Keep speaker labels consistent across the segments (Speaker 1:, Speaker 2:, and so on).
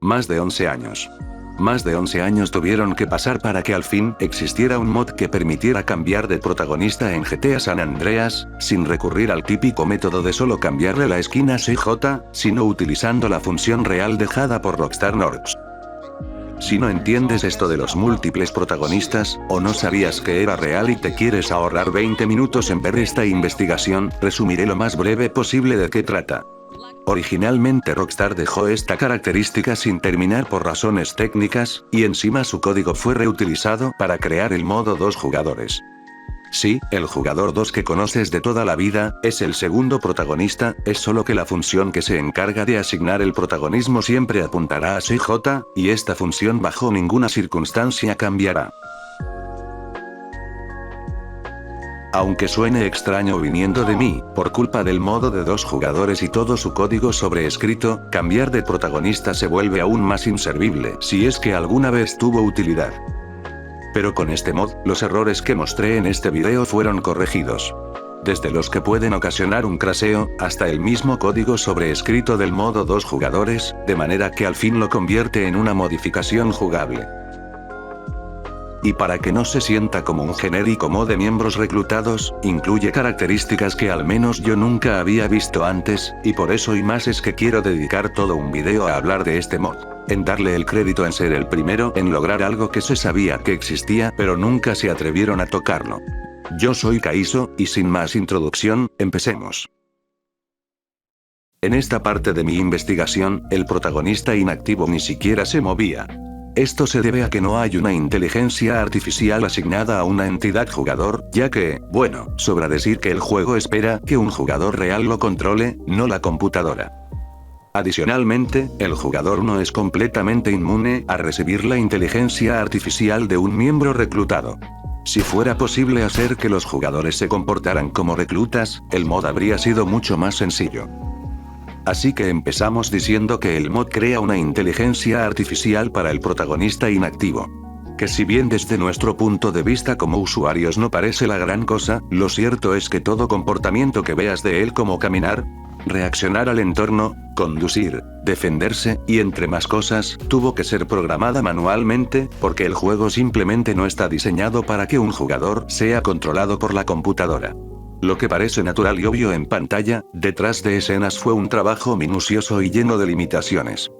Speaker 1: Más de 11 años. Más de 11 años tuvieron que pasar para que al fin existiera un mod que permitiera cambiar de protagonista en GTA San Andreas, sin recurrir al típico método de solo cambiarle la skin a CJ, sino utilizando la función real dejada por Rockstar North. Si no entiendes esto de los múltiples protagonistas, o no sabías que era real y te quieres ahorrar 20 minutos en ver esta investigación, resumiré lo más breve posible de qué trata. Originalmente Rockstar dejó esta característica sin terminar por razones técnicas, y encima su código fue reutilizado para crear el modo 2 jugadores. Sí, el jugador 2 que conoces de toda la vida, es el segundo protagonista, es solo que la función que se encarga de asignar el protagonismo siempre apuntará a CJ, y esta función bajo ninguna circunstancia cambiará. Aunque suene extraño viniendo de mí, por culpa del modo de 2 jugadores y todo su código sobreescrito, cambiar de protagonista se vuelve aún más inservible si es que alguna vez tuvo utilidad. Pero con este mod, los errores que mostré en este video fueron corregidos. Desde los que pueden ocasionar un crasheo, hasta el mismo código sobreescrito del modo 2 jugadores, de manera que al fin lo convierte en una modificación jugable. Y para que no se sienta como un genérico mod de miembros reclutados, incluye características que al menos yo nunca había visto antes, y por eso y más es que quiero dedicar todo un video a hablar de este mod. En darle el crédito en ser el primero en lograr algo que se sabía que existía pero nunca se atrevieron a tocarlo. Yo soy Kaizo, y sin más introducción, empecemos. En esta parte de mi investigación, el protagonista inactivo ni siquiera se movía. Esto se debe a que no hay una inteligencia artificial asignada a una entidad jugador, ya que, bueno, sobra decir que el juego espera que un jugador real lo controle, no la computadora. Adicionalmente, el jugador no es completamente inmune a recibir la inteligencia artificial de un miembro reclutado. Si fuera posible hacer que los jugadores se comportaran como reclutas, el mod habría sido mucho más sencillo. Así que empezamos diciendo que el mod crea una inteligencia artificial para el protagonista inactivo. Que si bien desde nuestro punto de vista como usuarios no parece la gran cosa, lo cierto es que todo comportamiento que veas de él como caminar, reaccionar al entorno, conducir, defenderse, y entre más cosas, tuvo que ser programada manualmente, porque el juego simplemente no está diseñado para que un jugador sea controlado por la computadora. Lo que parece natural y obvio en pantalla, detrás de escenas fue un trabajo minucioso y lleno de limitaciones.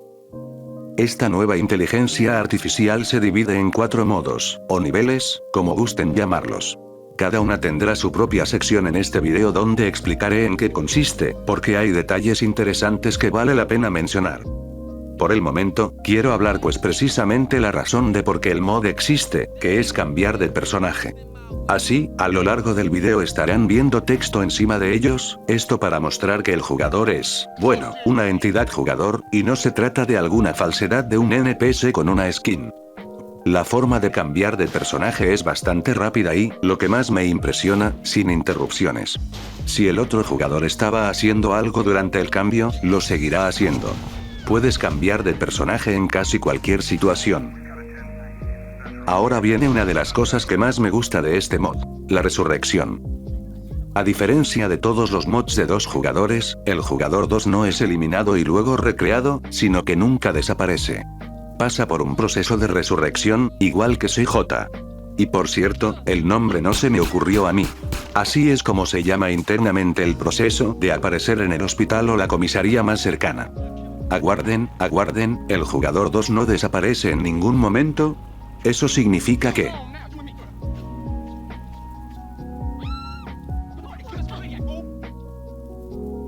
Speaker 1: Esta nueva inteligencia artificial se divide en 4 modos, o niveles, como gusten llamarlos. Cada una tendrá su propia sección en este video donde explicaré en qué consiste, porque hay detalles interesantes que vale la pena mencionar. Por el momento, quiero hablar pues precisamente la razón de por qué el mod existe, que es cambiar de personaje. Así, a lo largo del video estarán viendo texto encima de ellos, esto para mostrar que el jugador es, bueno, una entidad jugador, y no se trata de alguna falsedad de un NPC con una skin. La forma de cambiar de personaje es bastante rápida y, lo que más me impresiona, sin interrupciones. Si el otro jugador estaba haciendo algo durante el cambio, lo seguirá haciendo. Puedes cambiar de personaje en casi cualquier situación. Ahora viene una de las cosas que más me gusta de este mod, la resurrección. A diferencia de todos los mods de 2 jugadores, el jugador 2 no es eliminado y luego recreado, sino que nunca desaparece. Pasa por un proceso de resurrección, igual que CJ. Y por cierto, el nombre no se me ocurrió a mí. Así es como se llama internamente el proceso de aparecer en el hospital o la comisaría más cercana. Aguarden, el jugador 2 no desaparece en ningún momento. Eso significa que...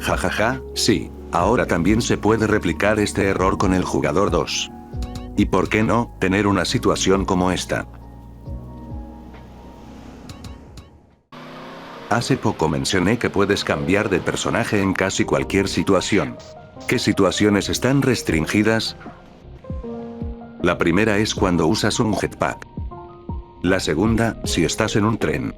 Speaker 1: Jajaja, sí, ahora también se puede replicar este error con el jugador 2. ¿Y por qué no tener una situación como esta? Hace poco mencioné que puedes cambiar de personaje en casi cualquier situación. ¿Qué situaciones están restringidas? La primera es cuando usas un jetpack. La segunda, si estás en un tren.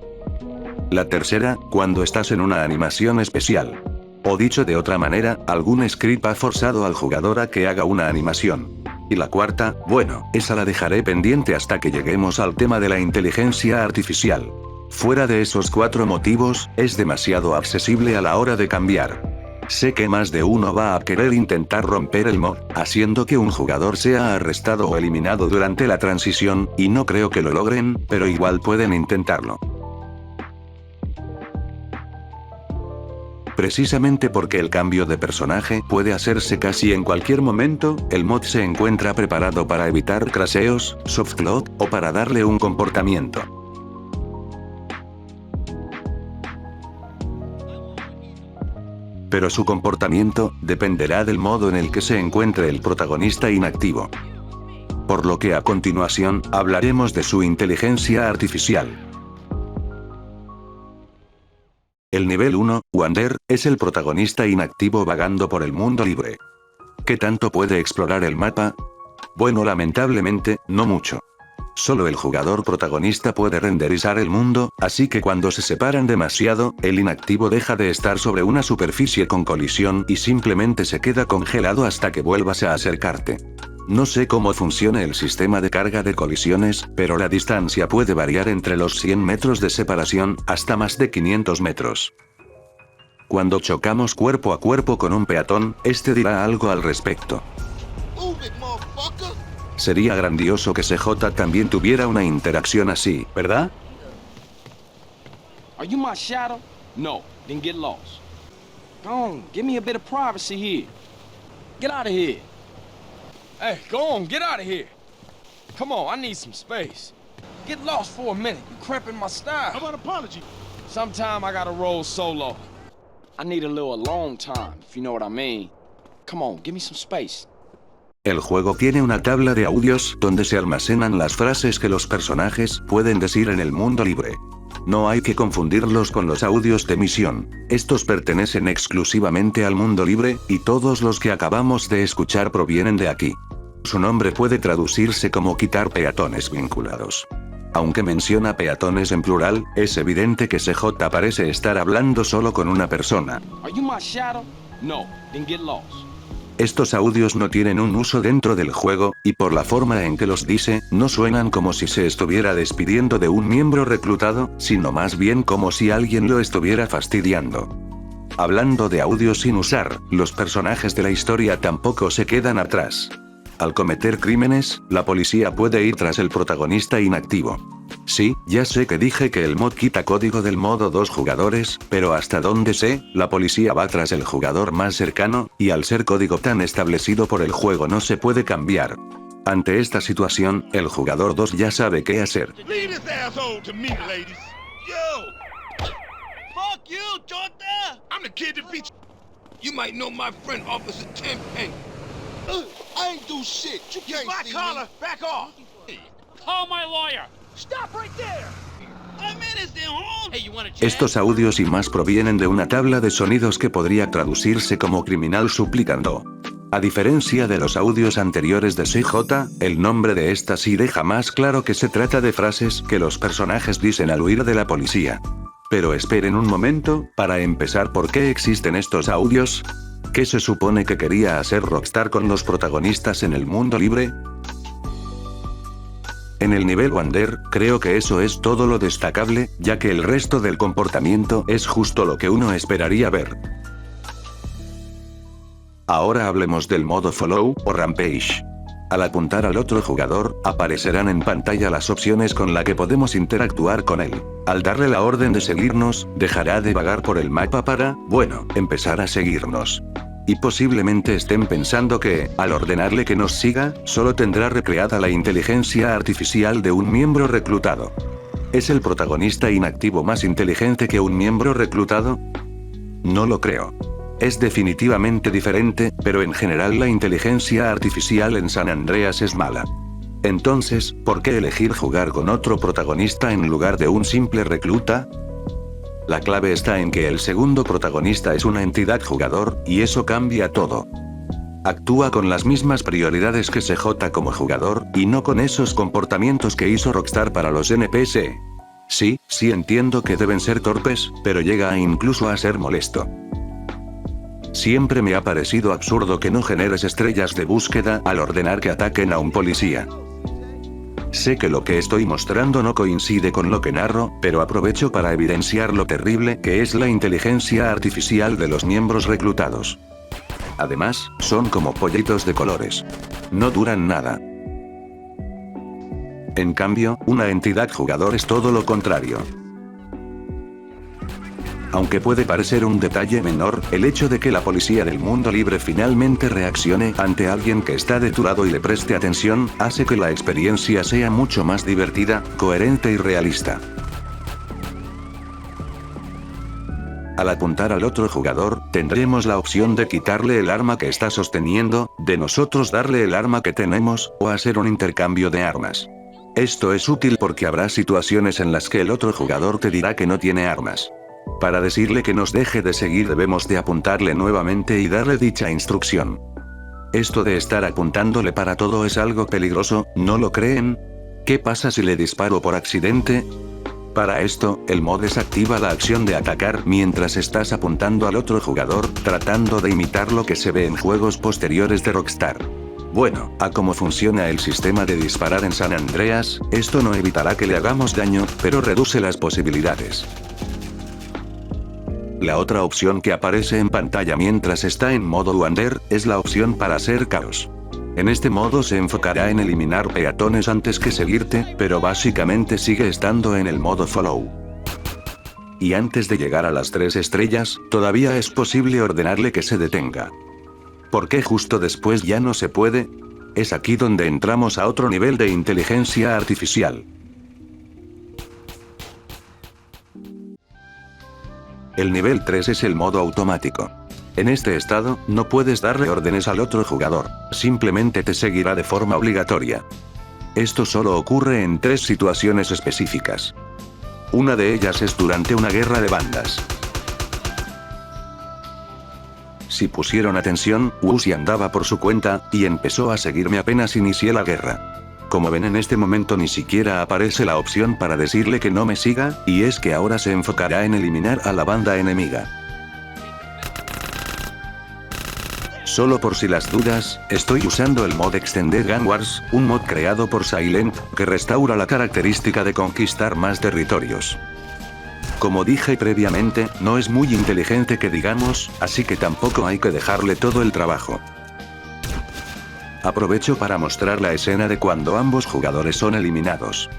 Speaker 1: La tercera, cuando estás en una animación especial. O dicho de otra manera, algún script ha forzado al jugador a que haga una animación. Y la cuarta, bueno, esa la dejaré pendiente hasta que lleguemos al tema de la inteligencia artificial. Fuera de esos 4 motivos, es demasiado accesible a la hora de cambiar. Sé que más de uno va a querer intentar romper el mod, haciendo que un jugador sea arrestado o eliminado durante la transición, y no creo que lo logren, pero igual pueden intentarlo. Precisamente porque el cambio de personaje puede hacerse casi en cualquier momento, el mod se encuentra preparado para evitar crasheos, softload, o para darle un comportamiento. Pero su comportamiento dependerá del modo en el que se encuentre el protagonista inactivo. Por lo que a continuación, hablaremos de su inteligencia artificial. El nivel 1, Wander, es el protagonista inactivo vagando por el mundo libre. ¿Qué tanto puede explorar el mapa? Bueno, lamentablemente, no mucho. Solo el jugador protagonista puede renderizar el mundo, así que cuando se separan demasiado, el inactivo deja de estar sobre una superficie con colisión y simplemente se queda congelado hasta que vuelvas a acercarte. No sé cómo funciona el sistema de carga de colisiones, pero la distancia puede variar entre los 100 metros de separación, hasta más de 500 metros. Cuando chocamos cuerpo a cuerpo con un peatón, este dirá algo al respecto. Sería grandioso que CJ también tuviera una interacción así, ¿verdad?
Speaker 2: Are you my shadow? No, then get lost. Go on, give me a bit of privacy here. Get out of here. Hey, go on, get out of here. Come on, I need some space. Get lost for a minute. You cramping my style.
Speaker 3: How about an apology?
Speaker 2: Sometime I gotta roll solo. I need a little alone time, if you know what I mean. Come on, give me some space.
Speaker 1: El juego tiene una tabla de audios donde se almacenan las frases que los personajes pueden decir en el mundo libre. No hay que confundirlos con los audios de misión. Estos pertenecen exclusivamente al mundo libre, y todos los que acabamos de escuchar provienen de aquí. Su nombre puede traducirse como quitar peatones vinculados. Aunque menciona peatones en plural, es evidente que CJ parece estar hablando solo con una persona.
Speaker 2: Are you my shadow? No, then get lost.
Speaker 1: Estos audios no tienen un uso dentro del juego, y por la forma en que los dice, no suenan como si se estuviera despidiendo de un miembro reclutado, sino más bien como si alguien lo estuviera fastidiando. Hablando de audios sin usar, los personajes de la historia tampoco se quedan atrás. Al cometer crímenes, la policía puede ir tras el protagonista inactivo. Sí, ya sé que dije que el mod quita código del modo 2 jugadores, pero hasta donde sé, la policía va tras el jugador más cercano, y al ser código tan establecido por el juego no se puede cambiar. Ante esta situación, el jugador 2 ya sabe qué hacer.
Speaker 3: Leave this asshole to me, ladies. Yo! Fuck you, Chota! I'm the kid that beat you. You might know my friend, Officer Tenpenny. I ain't do shit. You can't see me. Back off.
Speaker 4: Call my lawyer. Stop right there. I'm innocent, home. Hey, you want a chat?
Speaker 1: Estos audios y más provienen de una tabla de sonidos que podría traducirse como criminal suplicando. A diferencia de los audios anteriores de CJ, el nombre de esta sí deja más claro que se trata de frases que los personajes dicen al huir de la policía. Pero esperen un momento, para empezar, ¿por qué existen estos audios? ¿Qué se supone que quería hacer Rockstar con los protagonistas en el mundo libre? En el nivel Wander, creo que eso es todo lo destacable, ya que el resto del comportamiento es justo lo que uno esperaría ver. Ahora hablemos del modo Follow o Rampage. Al apuntar al otro jugador, aparecerán en pantalla las opciones con las que podemos interactuar con él. Al darle la orden de seguirnos, dejará de vagar por el mapa para, bueno, empezar a seguirnos. Y posiblemente estén pensando que, al ordenarle que nos siga, solo tendrá recreada la inteligencia artificial de un miembro reclutado. ¿Es el protagonista inactivo más inteligente que un miembro reclutado? No lo creo. Es definitivamente diferente, pero en general la inteligencia artificial en San Andreas es mala. Entonces, ¿por qué elegir jugar con otro protagonista en lugar de un simple recluta? La clave está en que el segundo protagonista es una entidad jugador, y eso cambia todo. Actúa con las mismas prioridades que CJ como jugador, y no con esos comportamientos que hizo Rockstar para los NPC. Sí entiendo que deben ser torpes, pero llega incluso a ser molesto. Siempre me ha parecido absurdo que no generes estrellas de búsqueda al ordenar que ataquen a un policía. Sé que lo que estoy mostrando no coincide con lo que narro, pero aprovecho para evidenciar lo terrible que es la inteligencia artificial de los miembros reclutados. Además, son como pollitos de colores. No duran nada. En cambio, una entidad jugador es todo lo contrario. Aunque puede parecer un detalle menor, el hecho de que la policía del mundo libre finalmente reaccione ante alguien que está de tu lado y le preste atención, hace que la experiencia sea mucho más divertida, coherente y realista. Al apuntar al otro jugador, tendremos la opción de quitarle el arma que está sosteniendo, de nosotros darle el arma que tenemos, o hacer un intercambio de armas. Esto es útil porque habrá situaciones en las que el otro jugador te dirá que no tiene armas. Para decirle que nos deje de seguir debemos de apuntarle nuevamente y darle dicha instrucción. Esto de estar apuntándole para todo es algo peligroso, ¿no lo creen? ¿Qué pasa si le disparo por accidente? Para esto, el mod desactiva la acción de atacar mientras estás apuntando al otro jugador, tratando de imitar lo que se ve en juegos posteriores de Rockstar. Bueno, a cómo funciona el sistema de disparar en San Andreas, esto no evitará que le hagamos daño, pero reduce las posibilidades. La otra opción que aparece en pantalla mientras está en modo Wander, es la opción para hacer caos. En este modo se enfocará en eliminar peatones antes que seguirte, pero básicamente sigue estando en el modo Follow. Y antes de llegar a las 3 estrellas, todavía es posible ordenarle que se detenga. ¿Por qué justo después ya no se puede? Es aquí donde entramos a otro nivel de inteligencia artificial. El nivel 3 es el modo automático. En este estado, no puedes darle órdenes al otro jugador, simplemente te seguirá de forma obligatoria. Esto solo ocurre en 3 situaciones específicas. Una de ellas es durante una guerra de bandas. Si pusieron atención, Wuzi andaba por su cuenta, y empezó a seguirme apenas inicié la guerra. Como ven, en este momento ni siquiera aparece la opción para decirle que no me siga, y es que ahora se enfocará en eliminar a la banda enemiga. Solo por si las dudas, estoy usando el mod Extended Gun Wars, un mod creado por Silent, que restaura la característica de conquistar más territorios. Como dije previamente, no es muy inteligente que digamos, así que tampoco hay que dejarle todo el trabajo. Aprovecho para mostrar la escena de cuando ambos jugadores son eliminados.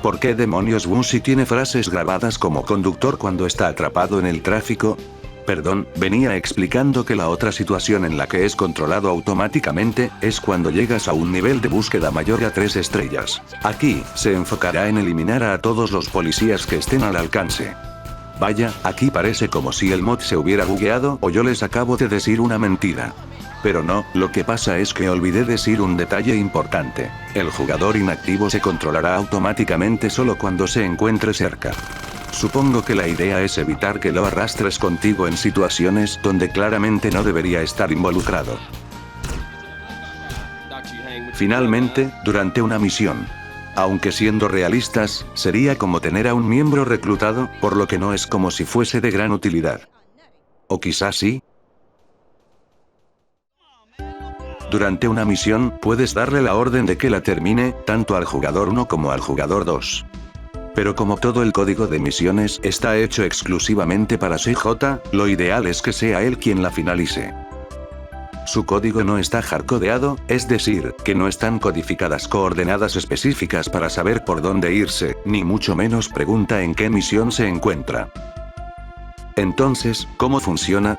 Speaker 1: ¿Por qué demonios Wuzi tiene frases grabadas como conductor cuando está atrapado en el tráfico? Perdón, venía explicando que la otra situación en la que es controlado automáticamente, es cuando llegas a un nivel de búsqueda mayor a 3 estrellas. Aquí, se enfocará en eliminar a todos los policías que estén al alcance. Vaya, aquí parece como si el mod se hubiera bugueado o yo les acabo de decir una mentira. Pero no, lo que pasa es que olvidé decir un detalle importante. El jugador inactivo se controlará automáticamente solo cuando se encuentre cerca. Supongo que la idea es evitar que lo arrastres contigo en situaciones donde claramente no debería estar involucrado. Finalmente, durante una misión. Aunque siendo realistas, sería como tener a un miembro reclutado, por lo que no es como si fuese de gran utilidad. ¿O quizás sí? Durante una misión, puedes darle la orden de que la termine, tanto al jugador 1 como al jugador 2. Pero como todo el código de misiones está hecho exclusivamente para CJ, lo ideal es que sea él quien la finalice. Su código no está hardcodeado, es decir, que no están codificadas coordenadas específicas para saber por dónde irse, ni mucho menos pregunta en qué misión se encuentra. Entonces, ¿cómo funciona?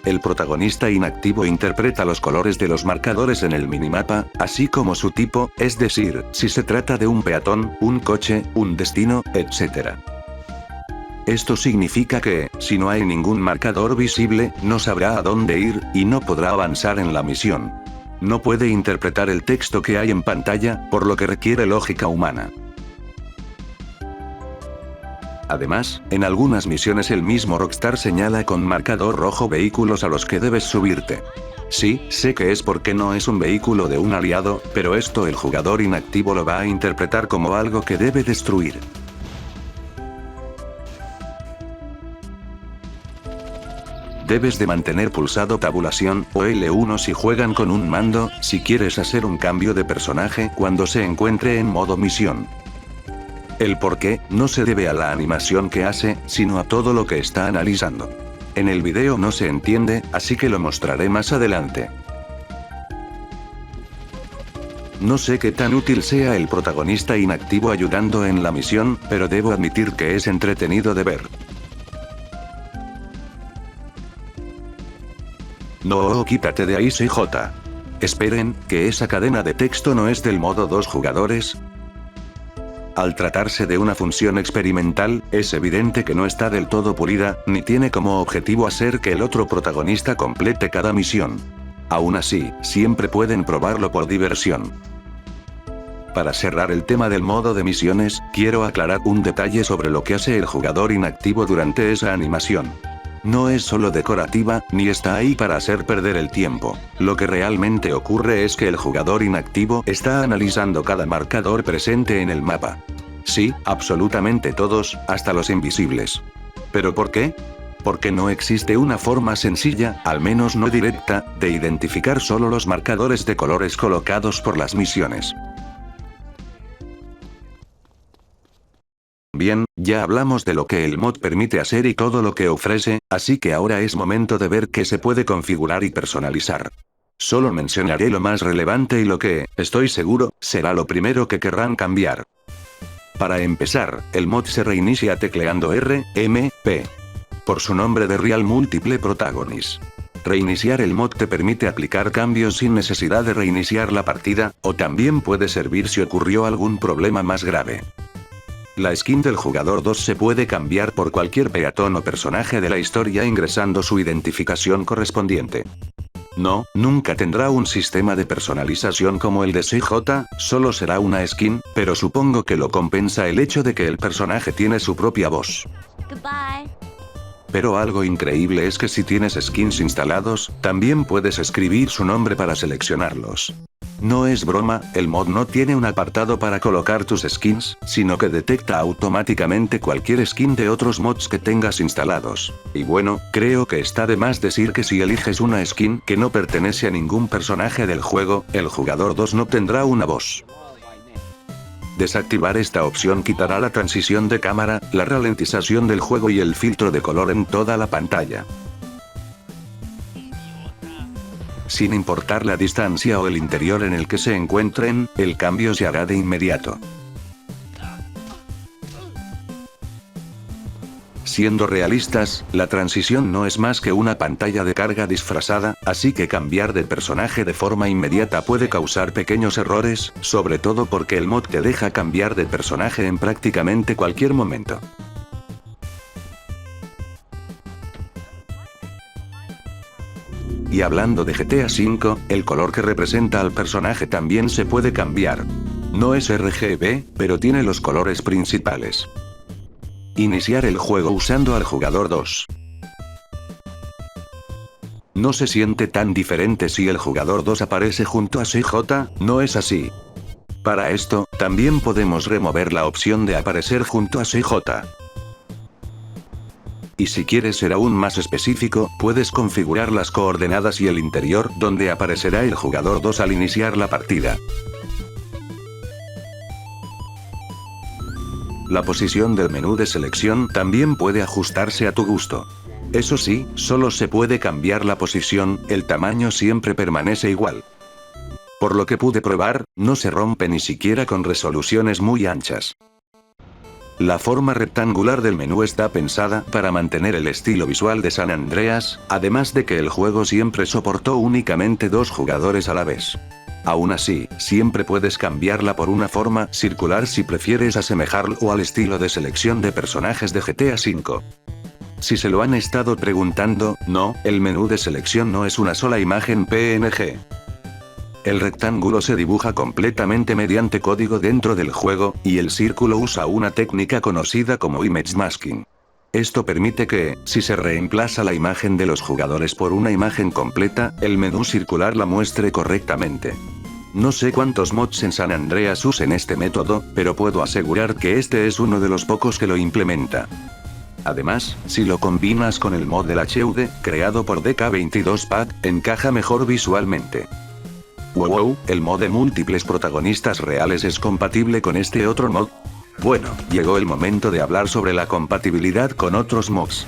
Speaker 1: El protagonista inactivo interpreta los colores de los marcadores en el minimapa, así como su tipo, es decir, si se trata de un peatón, un coche, un destino, etc. Esto significa que, si no hay ningún marcador visible, no sabrá a dónde ir, y no podrá avanzar en la misión. No puede interpretar el texto que hay en pantalla, por lo que requiere lógica humana. Además, en algunas misiones el mismo Rockstar señala con marcador rojo vehículos a los que debes subirte. Sí, sé que es porque no es un vehículo de un aliado, pero esto el jugador inactivo lo va a interpretar como algo que debe destruir. debes de mantener pulsado tabulación o L1 si juegan con un mando, si quieres hacer un cambio de personaje cuando se encuentre en modo misión. El por qué no se debe a la animación que hace, sino a todo lo que está analizando. En el video no se entiende, así que lo mostraré más adelante. No sé qué tan útil sea el protagonista inactivo ayudando en la misión, pero debo admitir que es entretenido de ver. No, quítate de ahí, CJ. Esperen, ¿que esa cadena de texto no es del modo 2 jugadores? Al tratarse de una función experimental, es evidente que no está del todo pulida, ni tiene como objetivo hacer que el otro protagonista complete cada misión. Aún así, siempre pueden probarlo por diversión. Para cerrar el tema del modo de misiones, quiero aclarar un detalle sobre lo que hace el jugador inactivo durante esa animación. No es solo decorativa, ni está ahí para hacer perder el tiempo. Lo que realmente ocurre es que el jugador inactivo está analizando cada marcador presente en el mapa. Sí, absolutamente todos, hasta los invisibles. ¿Pero por qué? Porque no existe una forma sencilla, al menos no directa, de identificar solo los marcadores de colores colocados por las misiones. Bien, ya hablamos de lo que el mod permite hacer y todo lo que ofrece, así que ahora es momento de ver qué se puede configurar y personalizar. Solo mencionaré lo más relevante y lo que, estoy seguro, será lo primero que querrán cambiar. Para empezar, el mod se reinicia tecleando R, M, P. Por su nombre de Real Multiple Protagonist. Reiniciar el mod te permite aplicar cambios sin necesidad de reiniciar la partida, o también puede servir si ocurrió algún problema más grave. La skin del jugador 2 se puede cambiar por cualquier peatón o personaje de la historia ingresando su identificación correspondiente. No, nunca tendrá un sistema de personalización como el de CJ, solo será una skin, pero supongo que lo compensa el hecho de que el personaje tiene su propia voz.
Speaker 5: Goodbye.
Speaker 1: Pero algo increíble es que si tienes skins instalados, también puedes escribir su nombre para seleccionarlos. No es broma, el mod no tiene un apartado para colocar tus skins, sino que detecta automáticamente cualquier skin de otros mods que tengas instalados. Y bueno, creo que está de más decir que si eliges una skin que no pertenece a ningún personaje del juego, el jugador 2 no tendrá una voz. Desactivar esta opción quitará la transición de cámara, la ralentización del juego y el filtro de color en toda la pantalla. Sin importar la distancia o el interior en el que se encuentren, el cambio se hará de inmediato. Siendo realistas, la transición no es más que una pantalla de carga disfrazada, así que cambiar de personaje de forma inmediata puede causar pequeños errores, sobre todo porque el mod te deja cambiar de personaje en prácticamente cualquier momento. Y hablando de GTA V, el color que representa al personaje también se puede cambiar. No es RGB, pero tiene los colores principales. Iniciar el juego usando al jugador 2. No se siente tan diferente si el jugador 2 aparece junto a CJ, ¿no es así? Para esto, también podemos remover la opción de aparecer junto a CJ. Y si quieres ser aún más específico, puedes configurar las coordenadas y el interior donde aparecerá el jugador 2 al iniciar la partida. La posición del menú de selección también puede ajustarse a tu gusto. Eso sí, solo se puede cambiar la posición, el tamaño siempre permanece igual. Por lo que pude probar, no se rompe ni siquiera con resoluciones muy anchas. La forma rectangular del menú está pensada para mantener el estilo visual de San Andreas, además de que el juego siempre soportó únicamente 2 jugadores a la vez. Aún así, siempre puedes cambiarla por una forma circular si prefieres asemejarlo al estilo de selección de personajes de GTA V. Si se lo han estado preguntando, no, el menú de selección no es una sola imagen PNG. El rectángulo se dibuja completamente mediante código dentro del juego, y el círculo usa una técnica conocida como image masking. Esto permite que, si se reemplaza la imagen de los jugadores por una imagen completa, el menú circular la muestre correctamente. No sé cuántos mods en San Andreas usen este método, pero puedo asegurar que este es uno de los pocos que lo implementa. Además, si lo combinas con el mod del HUD, creado por DK22Pad, encaja mejor visualmente. Wow, el mod de múltiples protagonistas reales es compatible con este otro mod. Bueno, llegó el momento de hablar sobre la compatibilidad con otros mods.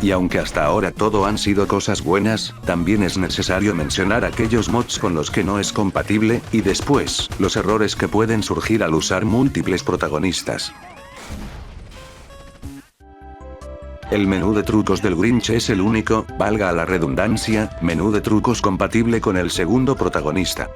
Speaker 1: Y aunque hasta ahora todo han sido cosas buenas, también es necesario mencionar aquellos mods con los que no es compatible, y después, los errores que pueden surgir al usar múltiples protagonistas. El menú de trucos del Grinch es el único, valga la redundancia, menú de trucos compatible con el segundo protagonista.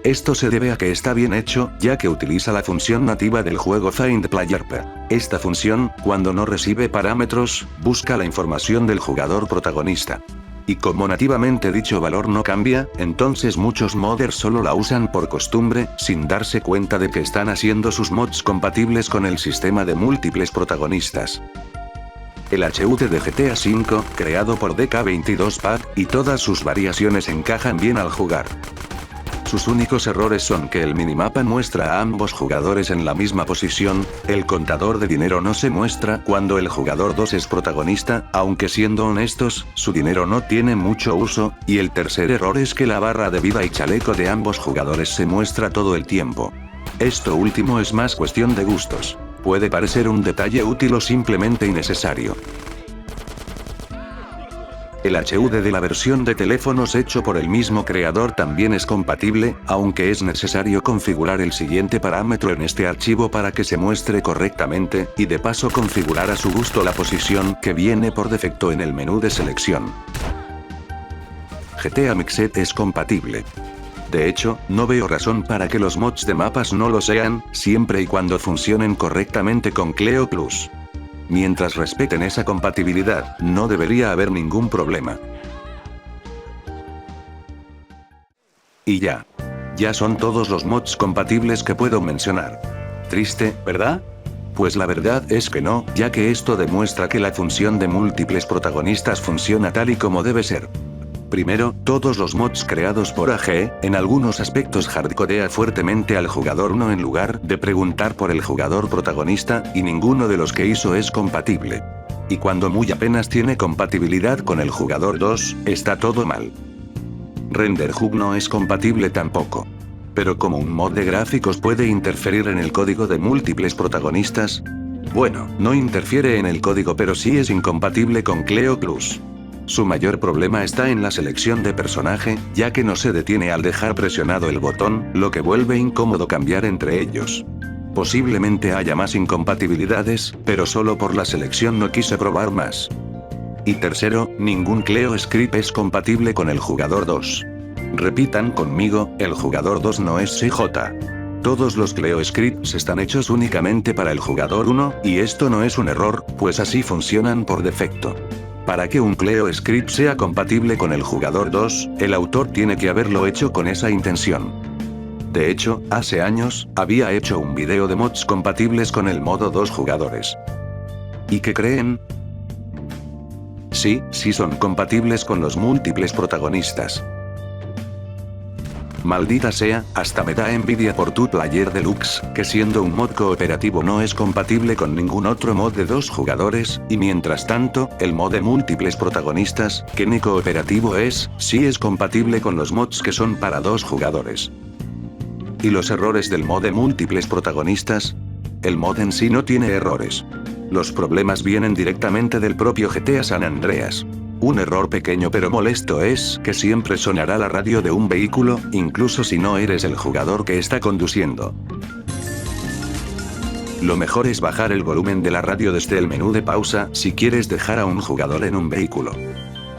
Speaker 1: Esto se debe a que está bien hecho, ya que utiliza la función nativa del juego Find Player P. Esta función, cuando no recibe parámetros, busca la información del jugador protagonista. Y como nativamente dicho valor no cambia, entonces muchos modders solo la usan por costumbre, sin darse cuenta de que están haciendo sus mods compatibles con el sistema de múltiples protagonistas. El HUD de GTA V, creado por DK22Pad, y todas sus variaciones encajan bien al jugar. Sus únicos errores son que el minimapa muestra a ambos jugadores en la misma posición, el contador de dinero no se muestra cuando el jugador 2 es protagonista, aunque siendo honestos, su dinero no tiene mucho uso, y el tercer error es que la barra de vida y chaleco de ambos jugadores se muestra todo el tiempo. Esto último es más cuestión de gustos. Puede parecer un detalle útil o simplemente innecesario. El HUD de la versión de teléfonos hecho por el mismo creador también es compatible, aunque es necesario configurar el siguiente parámetro en este archivo para que se muestre correctamente, y de paso configurar a su gusto la posición que viene por defecto en el menú de selección. GTA Mixed es compatible. De hecho, no veo razón para que los mods de mapas no lo sean, siempre y cuando funcionen correctamente con Cleo Plus. Mientras respeten esa compatibilidad, no debería haber ningún problema. Y ya. Ya son todos los mods compatibles que puedo mencionar. Triste, ¿verdad? Pues la verdad es que no, ya que esto demuestra que la función de múltiples protagonistas funciona tal y como debe ser. Primero, todos los mods creados por AG, en algunos aspectos hardcorea fuertemente al jugador 1 en lugar de preguntar por el jugador protagonista, y ninguno de los que hizo es compatible. Y cuando muy apenas tiene compatibilidad con el jugador 2, está todo mal. Render Hub no es compatible tampoco. Pero como un mod de gráficos puede interferir en el código de múltiples protagonistas, bueno, no interfiere en el código pero sí es incompatible con Cleo Plus. Su mayor problema está en la selección de personaje, ya que no se detiene al dejar presionado el botón, lo que vuelve incómodo cambiar entre ellos. Posiblemente haya más incompatibilidades, pero solo por la selección no quise probar más. Y tercero, ningún Cleo Script es compatible con el jugador 2. Repitan conmigo, el jugador 2 no es CJ. Todos los Cleo Scripts están hechos únicamente para el jugador 1, y esto no es un error, pues así funcionan por defecto. Para que un Cleo Script sea compatible con el jugador 2, el autor tiene que haberlo hecho con esa intención. De hecho, hace años, había hecho un video de mods compatibles con el modo 2 jugadores. ¿Y qué creen? Sí son compatibles con los múltiples protagonistas. Maldita sea, hasta me da envidia por tu Player Deluxe, que siendo un mod cooperativo no es compatible con ningún otro mod de 2 jugadores, y mientras tanto, el mod de múltiples protagonistas, que ni cooperativo es, sí es compatible con los mods que son para 2 jugadores. ¿Y los errores del mod de múltiples protagonistas? El mod en sí no tiene errores. Los problemas vienen directamente del propio GTA San Andreas. Un error pequeño pero molesto es que siempre sonará la radio de un vehículo, incluso si no eres el jugador que está conduciendo. Lo mejor es bajar el volumen de la radio desde el menú de pausa si quieres dejar a un jugador en un vehículo.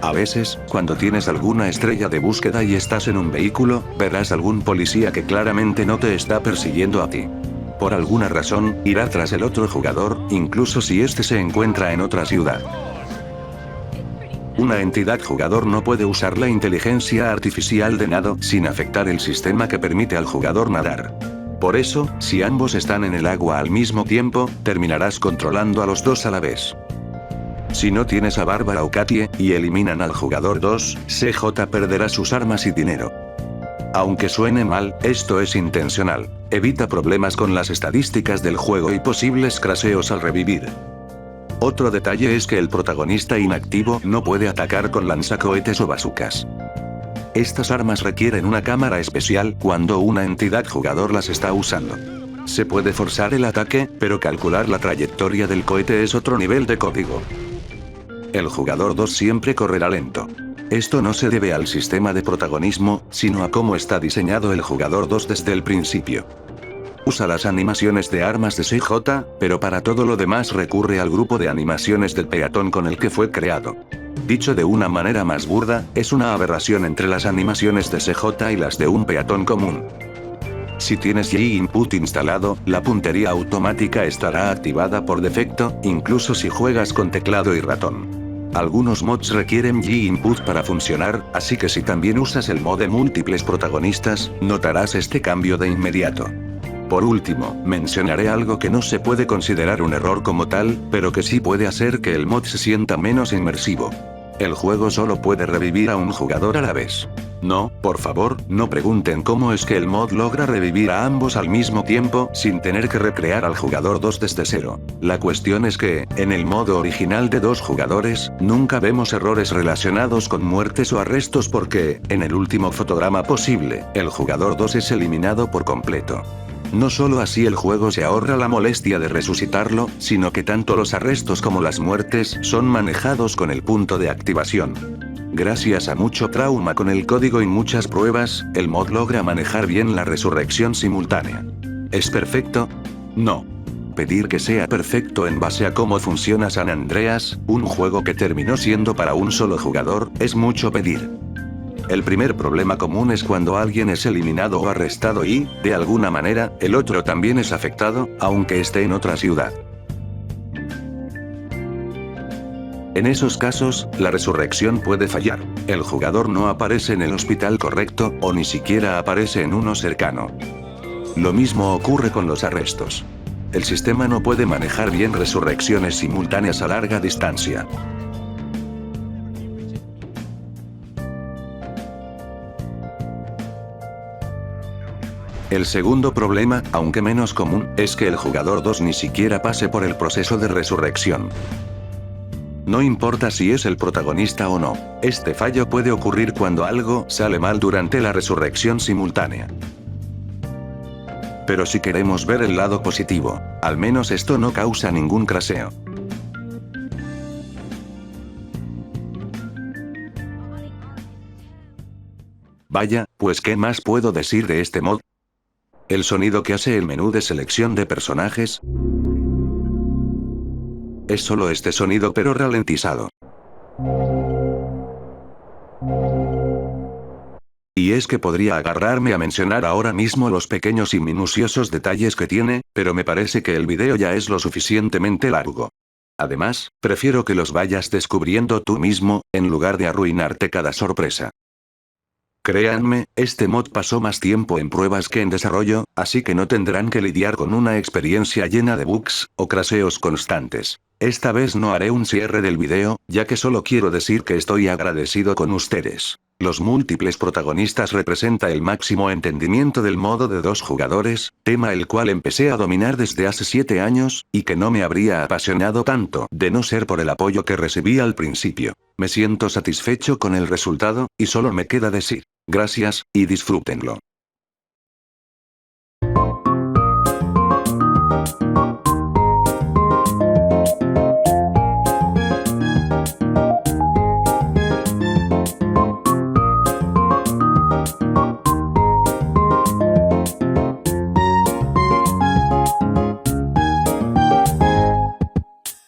Speaker 1: A veces, cuando tienes alguna estrella de búsqueda y estás en un vehículo, verás algún policía que claramente no te está persiguiendo a ti. Por alguna razón, irá tras el otro jugador, incluso si este se encuentra en otra ciudad. Una entidad jugador no puede usar la inteligencia artificial de nado sin afectar el sistema que permite al jugador nadar. Por eso, si ambos están en el agua al mismo tiempo, terminarás controlando a los dos a la vez. Si no tienes a Bárbara o Katie, y eliminan al jugador 2, CJ perderá sus armas y dinero. Aunque suene mal, esto es intencional. Evita problemas con las estadísticas del juego y posibles crasheos al revivir. Otro detalle es que el protagonista inactivo no puede atacar con lanzacohetes o bazucas. Estas armas requieren una cámara especial cuando una entidad jugador las está usando. Se puede forzar el ataque, pero calcular la trayectoria del cohete es otro nivel de código. El jugador 2 siempre correrá lento. Esto no se debe al sistema de protagonismo, sino a cómo está diseñado el jugador 2 desde el principio. Usa las animaciones de armas de CJ, pero para todo lo demás recurre al grupo de animaciones del peatón con el que fue creado. Dicho de una manera más burda, es una aberración entre las animaciones de CJ y las de un peatón común. Si tienes G-Input instalado, la puntería automática estará activada por defecto, incluso si juegas con teclado y ratón. Algunos mods requieren G-Input para funcionar, así que si también usas el mod de múltiples protagonistas, notarás este cambio de inmediato. Por último, mencionaré algo que no se puede considerar un error como tal, pero que sí puede hacer que el mod se sienta menos inmersivo. El juego solo puede revivir a un jugador a la vez. No, por favor, no pregunten cómo es que el mod logra revivir a ambos al mismo tiempo, sin tener que recrear al jugador 2 desde cero. La cuestión es que, en el modo original de 2 jugadores, nunca vemos errores relacionados con muertes o arrestos porque, en el último fotograma posible, el jugador 2 es eliminado por completo. No solo así el juego se ahorra la molestia de resucitarlo, sino que tanto los arrestos como las muertes son manejados con el punto de activación. Gracias a mucho trauma con el código y muchas pruebas, el mod logra manejar bien la resurrección simultánea. ¿Es perfecto? No. Pedir que sea perfecto en base a cómo funciona San Andreas, un juego que terminó siendo para un solo jugador, es mucho pedir. El primer problema común es cuando alguien es eliminado o arrestado y, de alguna manera, el otro también es afectado, aunque esté en otra ciudad. En esos casos, la resurrección puede fallar. El jugador no aparece en el hospital correcto, o ni siquiera aparece en uno cercano. Lo mismo ocurre con los arrestos. El sistema no puede manejar bien resurrecciones simultáneas a larga distancia. El segundo problema, aunque menos común, es que el jugador 2 ni siquiera pase por el proceso de resurrección. No importa si es el protagonista o no, este fallo puede ocurrir cuando algo sale mal durante la resurrección simultánea. Pero si queremos ver el lado positivo, al menos esto no causa ningún crasheo. Vaya, pues ¿qué más puedo decir de este mod? El sonido que hace el menú de selección de personajes es solo este sonido pero ralentizado. Y es que podría agarrarme a mencionar ahora mismo los pequeños y minuciosos detalles que tiene, pero me parece que el video ya es lo suficientemente largo. Además, prefiero que los vayas descubriendo tú mismo, en lugar de arruinarte cada sorpresa. Créanme, este mod pasó más tiempo en pruebas que en desarrollo, así que no tendrán que lidiar con una experiencia llena de bugs, o crasheos constantes. Esta vez no haré un cierre del video, ya que solo quiero decir que estoy agradecido con ustedes. Los múltiples protagonistas representa el máximo entendimiento del modo de 2 jugadores, tema el cual empecé a dominar desde hace 7 años, y que no me habría apasionado tanto, de no ser por el apoyo que recibí al principio. Me siento satisfecho con el resultado, y solo me queda decir, gracias, y disfrútenlo.